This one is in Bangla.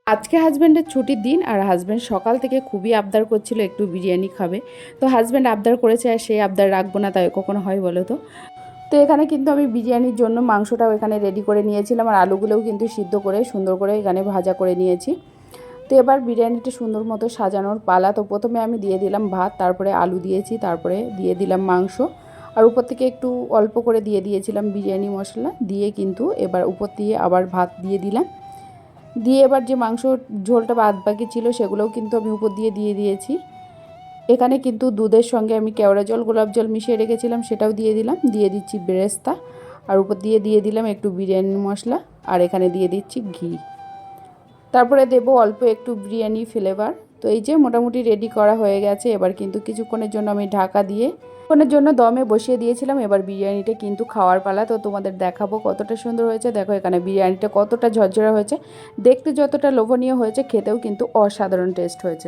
আজকে হাজব্যান্ডের ছুটির দিন আর হাজব্যান্ড সকাল থেকে খুবই আবদার করছিল একটু বিরিয়ানি খাবে। তো হাজব্যান্ড আবদার করেছে আর সেই আবদার রাখবো না, তাই কখনো হয় বলো তো। তো এখানে কিন্তু আমি বিরিয়ানির জন্য মাংসটাও এখানে রেডি করে নিয়েছিলাম আর আলুগুলোও কিন্তু সিদ্ধ করে সুন্দর করে এখানে ভাজা করে নিয়েছি। তো এবার বিরিয়ানিটা সুন্দর মতো সাজানোর পালা। তো প্রথমে আমি দিয়ে দিলাম ভাত, তারপরে আলু দিয়েছি, তারপরে দিয়ে দিলাম মাংস, আর উপর থেকে একটু অল্প করে দিয়ে দিয়েছিলাম বিরিয়ানি মশলা দিয়ে, কিন্তু এবার উপর দিয়ে আবার ভাত দিয়ে দিলাম। দিয়ে এবার যে মাংস ঝোলটা বাদ বাকি ছিল সেগুলোও কিন্তু আমি উপর দিয়ে দিয়ে দিয়েছি। এখানে কিন্তু দুধের সঙ্গে আমি কেওড়া জল গোলাপ জল মিশিয়ে রেখেছিলাম, সেটাও দিয়ে দিলাম। দিয়ে দিচ্ছি বেরেস্তা, আর উপর দিয়ে দিয়ে দিলাম একটু বিরিয়ানি মশলা, আর এখানে দিয়ে দিচ্ছি ঘি। তারপরে দেবো অল্প একটু বিরিয়ানি ফ্লেভার। তো এই যে মোটামুটি রেডি করা হয়ে গেছে। এবার কিন্তু কিছুক্ষণের জন্য আমি ঢাকা দিয়ে কিছুক্ষণের জন্য দমে বসিয়ে দিয়েছিলাম। এবার বিরিয়ানিটা কিন্তু খাওয়ার পালা। তো তোমাদের দেখাবো কতটা সুন্দর হয়েছে। দেখো এখানে বিরিয়ানিটা কতটা ঝরঝরা হয়েছে, দেখতে যতটা লোভনীয় হয়েছে, খেতেও কিন্তু অসাধারণ টেস্ট হয়েছে।